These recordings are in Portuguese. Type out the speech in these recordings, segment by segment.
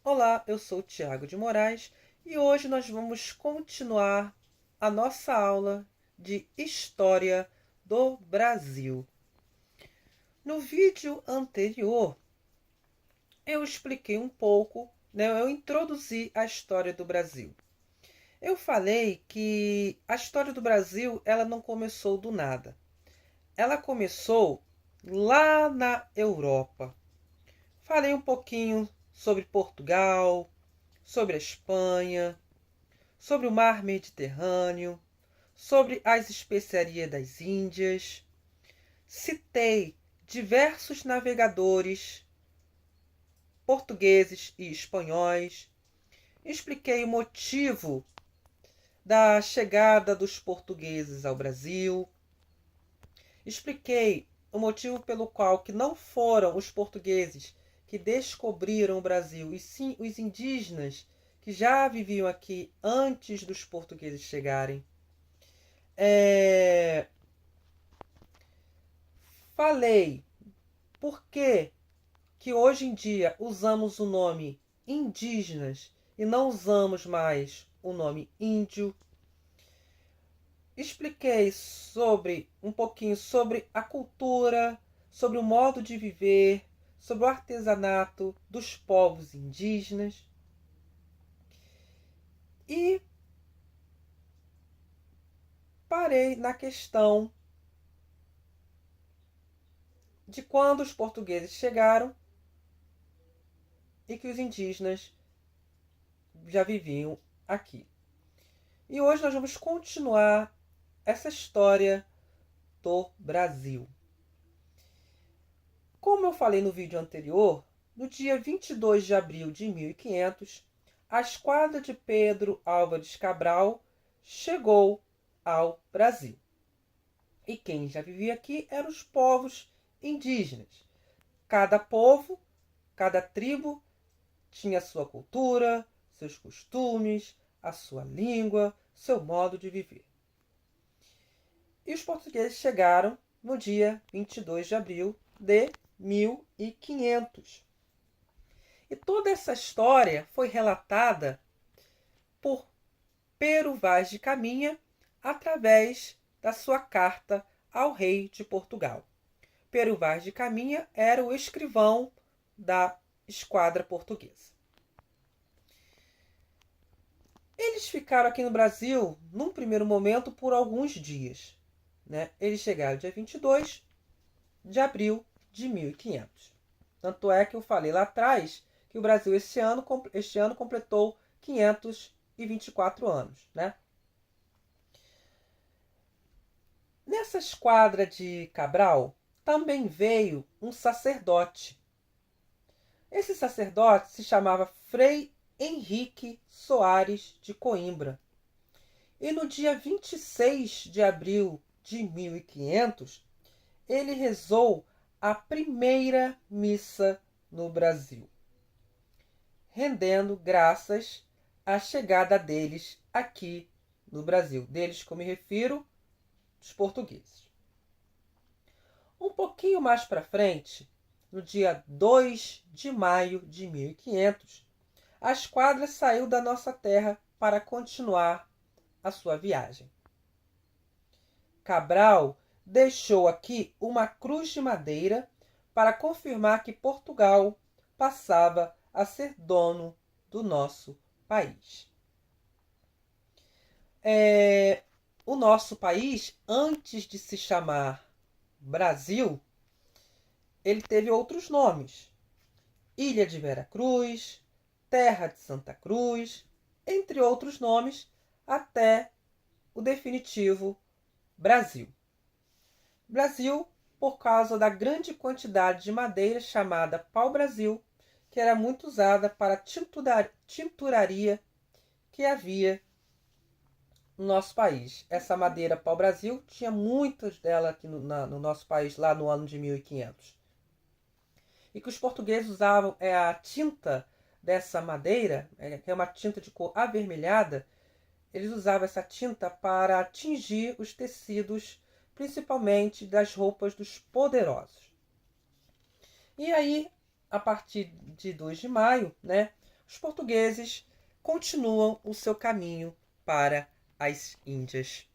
Olá, eu sou o Tiago de Moraes e hoje nós vamos continuar a nossa aula de História do Brasil. No vídeo anterior, eu expliquei um pouco, eu introduzi a história do Brasil. Eu falei que a história do Brasil ela não começou do nada. Ela começou lá na Europa. Falei um pouquinho sobre Portugal, sobre a Espanha, sobre o mar Mediterrâneo, sobre as especiarias das Índias. Citei diversos navegadores portugueses e espanhóis. Expliquei o motivo da chegada dos portugueses ao Brasil. Expliquei o motivo pelo qual que não foram os portugueses que descobriram o Brasil, e sim os indígenas que já viviam aqui antes dos portugueses chegarem. Falei por que hoje em dia usamos o nome indígenas e não usamos mais o nome índio. Expliquei um pouquinho sobre a cultura, sobre o modo de viver, sobre o artesanato dos povos indígenas. E parei na questão de quando os portugueses chegaram e que os indígenas já viviam aqui. E hoje nós vamos continuar essa história do Brasil. Como eu falei no vídeo anterior, no dia 22 de abril de 1500, a esquadra de Pedro Álvares Cabral chegou ao Brasil. E quem já vivia aqui eram os povos indígenas. Cada povo, cada tribo tinha sua cultura, seus costumes, a sua língua, seu modo de viver. E os portugueses chegaram no dia 22 de abril de 1500. E toda essa história foi relatada por Pero Vaz de Caminha através da sua carta ao rei de Portugal. Pero Vaz de Caminha era o escrivão da esquadra portuguesa. Eles ficaram aqui no Brasil, num primeiro momento, por alguns dias. Eles chegaram dia 22 de abril de 1500. Tanto é que eu falei lá atrás que o Brasil este ano completou 524 anos. Nessa esquadra de Cabral também veio um sacerdote. Esse sacerdote se chamava Frei Henrique Soares de Coimbra. E no dia 26 de abril de 1500, ele rezou a primeira missa no Brasil, rendendo graças à chegada deles aqui no Brasil. Deles, como me refiro, dos portugueses. Um pouquinho mais para frente, no dia 2 de maio de 1500, a esquadra saiu da nossa terra para continuar a sua viagem. Cabral deixou aqui uma cruz de madeira para confirmar que Portugal passava a ser dono do nosso país. O nosso país, antes de se chamar Brasil, ele teve outros nomes. Ilha de Vera Cruz, Terra de Santa Cruz, entre outros nomes, até o definitivo Brasil. Brasil, por causa da grande quantidade de madeira chamada pau-brasil, que era muito usada para a tinturaria que havia no nosso país. Essa madeira pau-brasil tinha muitas delas aqui no nosso país, lá no ano de 1500. E que os portugueses usavam a tinta dessa madeira, que é uma tinta de cor avermelhada. Eles usavam essa tinta para tingir os tecidos, principalmente das roupas dos poderosos. E aí, a partir de 2 de maio, os portugueses continuam o seu caminho para as Índias.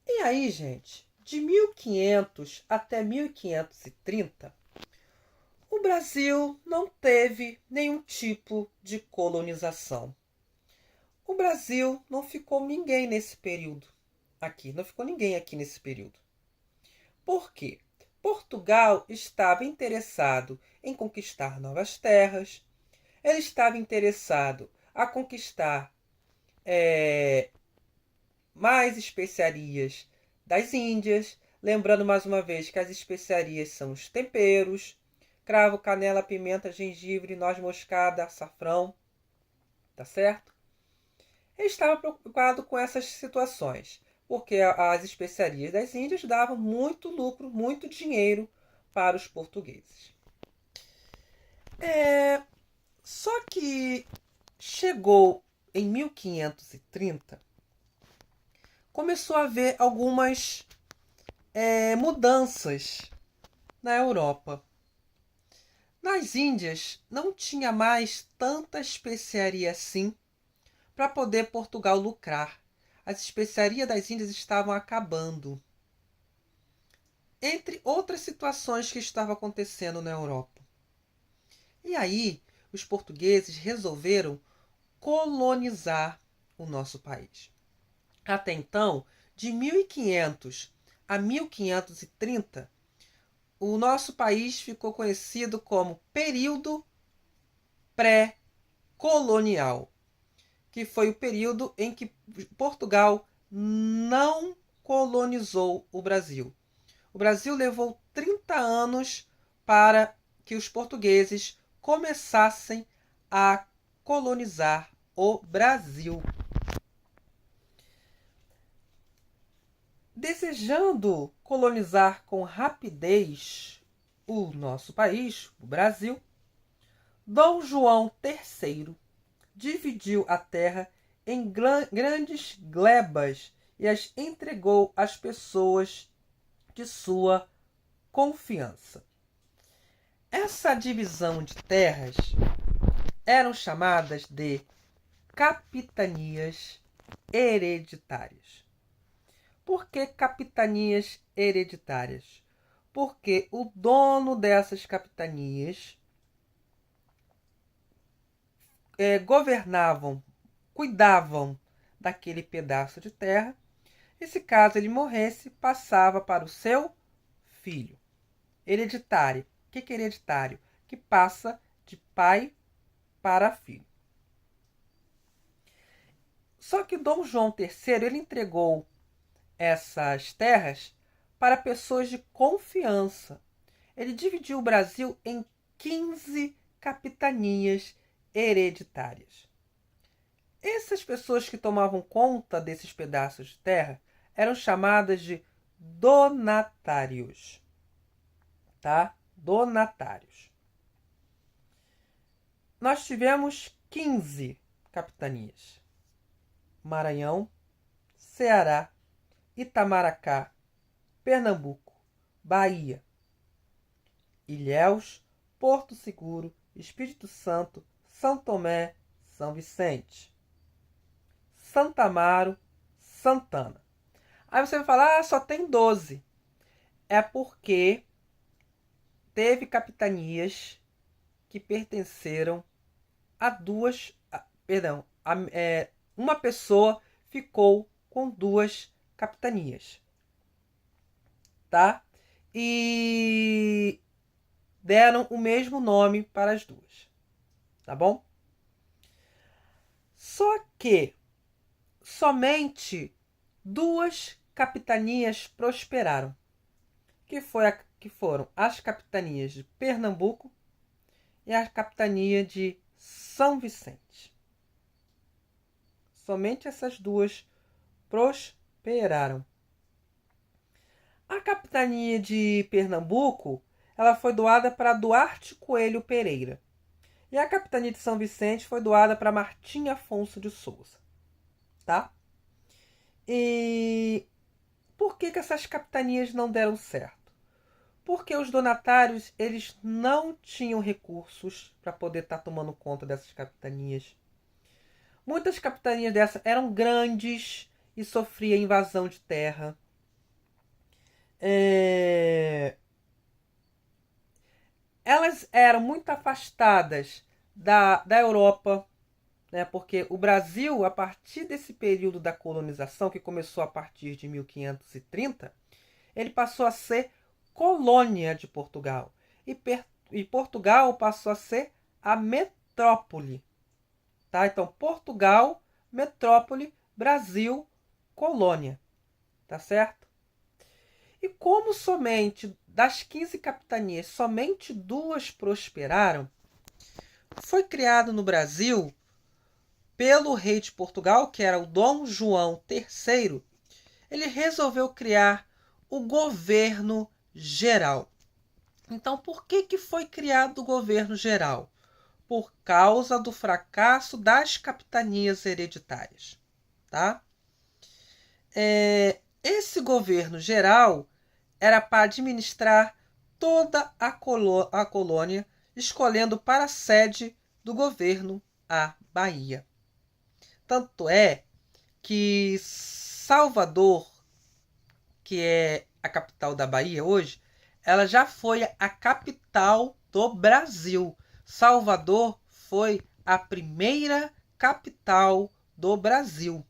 E aí, gente, de 1500 até 1530, o Brasil não teve nenhum tipo de colonização. O Brasil não ficou ninguém nesse período aqui, não ficou ninguém aqui nesse período. Por quê? Portugal estava interessado em conquistar novas terras, ele estava interessado a conquistar mais especiarias das Índias, lembrando mais uma vez que as especiarias são os temperos, cravo, canela, pimenta, gengibre, noz moscada, açafrão, tá certo? Ele estava preocupado com essas situações, porque as especiarias das Índias davam muito lucro, muito dinheiro para os portugueses. Só que chegou em 1530, começou a haver algumas mudanças na Europa. Nas Índias não tinha mais tanta especiaria assim para poder Portugal lucrar. As especiarias das Índias estavam acabando. Entre outras situações que estavam acontecendo na Europa. E aí, os portugueses resolveram colonizar o nosso país. Até então, de 1500 a 1530, o nosso país ficou conhecido como período pré-colonial, que foi o período em que Portugal não colonizou o Brasil. O Brasil levou 30 anos para que os portugueses começassem a colonizar o Brasil. Desejando colonizar com rapidez o nosso país, o Brasil, Dom João III dividiu a terra em grandes glebas e as entregou às pessoas de sua confiança. Essa divisão de terras eram chamadas de capitanias hereditárias. Por que capitanias hereditárias? Porque o dono dessas capitanias governavam, cuidavam daquele pedaço de terra, e se caso ele morresse, passava para o seu filho. Hereditário. O que é hereditário? Que passa de pai para filho. Só que Dom João III ele entregou essas terras para pessoas de confiança. Ele dividiu o Brasil em 15 capitanias hereditárias. Essas pessoas que tomavam conta desses pedaços de terra eram chamadas de donatários. Tá? Donatários. Nós tivemos 15 capitanias: Maranhão, Ceará, Itamaracá, Pernambuco, Bahia, Ilhéus, Porto Seguro, Espírito Santo, São Tomé, São Vicente, Santa Amaro, Santana. Aí você vai falar, só tem 12. É porque teve capitanias que pertenceram a uma pessoa ficou com 2 capitanias, tá? E deram o mesmo nome para as 2, tá bom? Só que somente 2 capitanias prosperaram, que foram as capitanias de Pernambuco e a capitania de São Vicente. Somente essas 2 prosperaram. A capitania de Pernambuco ela foi doada para Duarte Coelho Pereira. E a capitania de São Vicente foi doada para Martim Afonso de Souza. Tá? E por que essas capitanias não deram certo? Porque os donatários eles não tinham recursos para poder estar tomando conta dessas capitanias. Muitas capitanias dessas eram grandes e sofriam invasão de terra. Elas eram muito afastadas da Europa, né? Porque o Brasil, a partir desse período da colonização, que começou a partir de 1530, ele passou a ser colônia de Portugal. E Portugal passou a ser a metrópole. Tá? Então, Portugal, metrópole, Brasil, colônia. Tá certo? E como somente das 15 capitanias, somente 2 prosperaram, foi criado no Brasil, pelo rei de Portugal, que era o Dom João III, ele resolveu criar o governo geral. Então, por que foi criado o governo geral? Por causa do fracasso das capitanias hereditárias. Tá? Esse governo geral era para administrar toda a colônia, escolhendo para a sede do governo a Bahia. Tanto é que Salvador, que é a capital da Bahia hoje, ela já foi a capital do Brasil. Salvador foi a primeira capital do Brasil.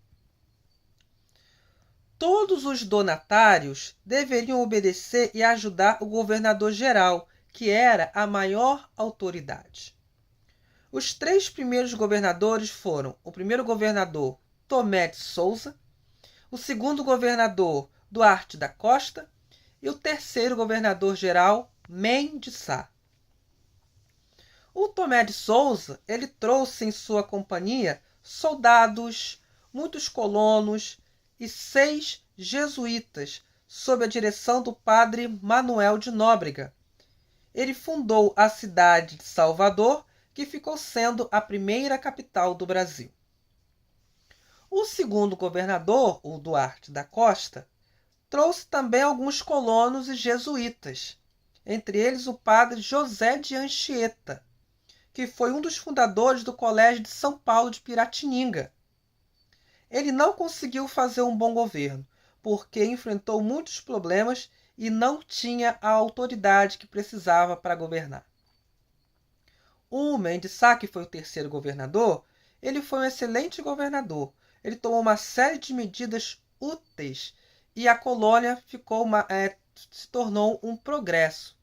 Todos os donatários deveriam obedecer e ajudar o governador-geral, que era a maior autoridade. Os 3 primeiros governadores foram o primeiro governador, Tomé de Souza, o segundo governador, Duarte da Costa, e o terceiro governador-geral, Mendes Sá. O Tomé de Souza, ele trouxe em sua companhia soldados, muitos colonos e 6 jesuítas, sob a direção do padre Manuel de Nóbrega. Ele fundou a cidade de Salvador, que ficou sendo a primeira capital do Brasil. O segundo governador, o Duarte da Costa, trouxe também alguns colonos e jesuítas, entre eles o padre José de Anchieta, que foi um dos fundadores do Colégio de São Paulo de Piratininga. Ele não conseguiu fazer um bom governo, porque enfrentou muitos problemas e não tinha a autoridade que precisava para governar. O Mendes Sá, que foi o terceiro governador, ele foi um excelente governador. Ele tomou uma série de medidas úteis e a colônia se tornou um progresso.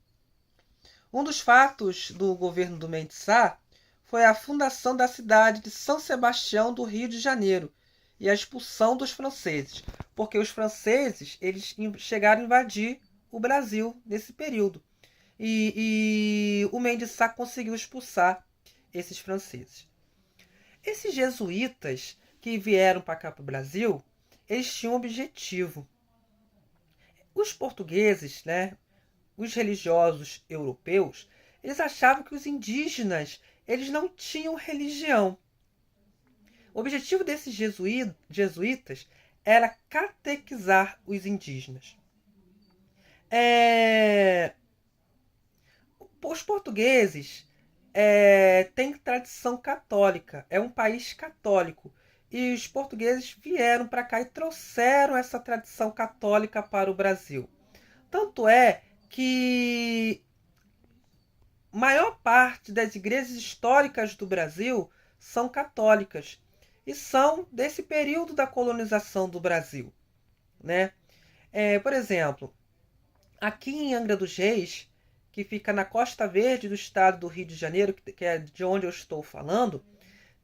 Um dos fatos do governo do Mendes Sá foi a fundação da cidade de São Sebastião do Rio de Janeiro e a expulsão dos franceses, porque os franceses eles chegaram a invadir o Brasil nesse período. E o Mendes Sá conseguiu expulsar esses franceses. Esses jesuítas que vieram para cá para o Brasil, eles tinham um objetivo. Os portugueses, né, os religiosos europeus, eles achavam que os indígenas eles não tinham religião. O objetivo desses jesuítas era catequizar os indígenas. Os portugueses têm tradição católica, é um país católico. E os portugueses vieram para cá e trouxeram essa tradição católica para o Brasil. Tanto é que a maior parte das igrejas históricas do Brasil são católicas e são desse período da colonização do Brasil, né? Por exemplo, aqui em Angra dos Reis, que fica na Costa Verde do estado do Rio de Janeiro, que é de onde eu estou falando,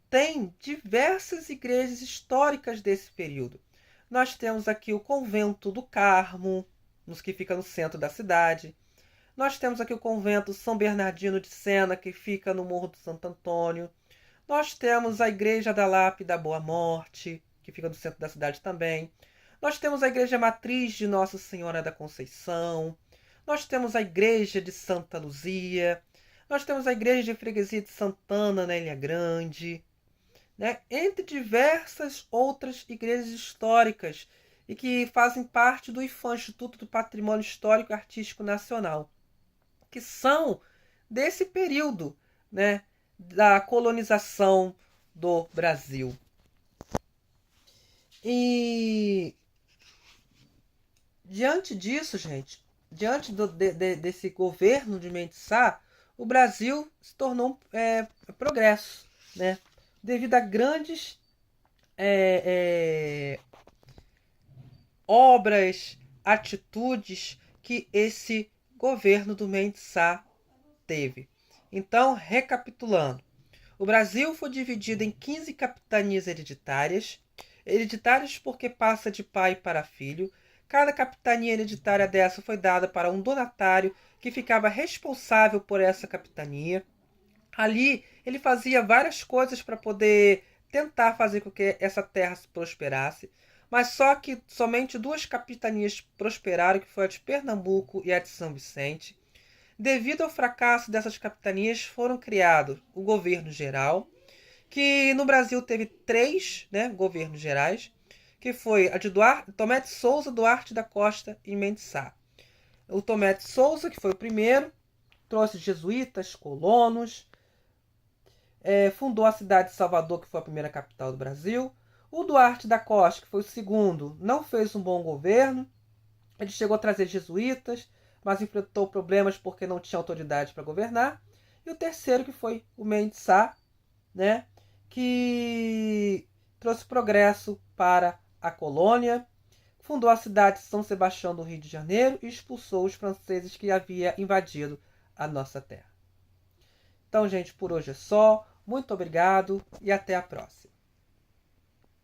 tem diversas igrejas históricas desse período. Nós temos aqui o Convento do Carmo, que fica no centro da cidade. Nós temos aqui o Convento São Bernardino de Sena, que fica no Morro do Santo Antônio. Nós temos a Igreja da Lápide da Boa Morte, que fica no centro da cidade também. Nós temos a Igreja Matriz de Nossa Senhora da Conceição. Nós temos a Igreja de Santa Luzia. Nós temos a Igreja de Freguesia de Santana, na Ilha Grande, né? Entre diversas outras igrejas históricas e que fazem parte do IFAM, Instituto do Patrimônio Histórico e Artístico Nacional. que são desse período, né, da colonização do Brasil. E diante disso, gente, diante desse governo de Mendes Sá, o Brasil se tornou progresso, né, devido a grandes obras, atitudes que esse governo do Mendes Sá teve. Então, recapitulando, o Brasil foi dividido em 15 capitanias hereditárias porque passa de pai para filho. Cada capitania hereditária dessa foi dada para um donatário que ficava responsável por essa capitania. Ali ele fazia várias coisas para poder tentar fazer com que essa terra se prosperasse, mas só que somente 2 capitanias prosperaram, que foi a de Pernambuco e a de São Vicente. Devido ao fracasso dessas capitanias, foram criados o governo geral, que no Brasil teve 3, né, governos gerais, que foi a de Tomé de Souza, Duarte da Costa e Mendes Sá. O Tomé de Souza, que foi o primeiro, trouxe jesuítas, colonos, fundou a cidade de Salvador, que foi a primeira capital do Brasil. O Duarte da Costa, que foi o segundo, não fez um bom governo. Ele chegou a trazer jesuítas, mas enfrentou problemas porque não tinha autoridade para governar. E o terceiro, que foi o Mendes Sá, né, que trouxe progresso para a colônia, fundou a cidade de São Sebastião do Rio de Janeiro e expulsou os franceses que haviam invadido a nossa terra. Então, gente, por hoje é só. Muito obrigado e até a próxima.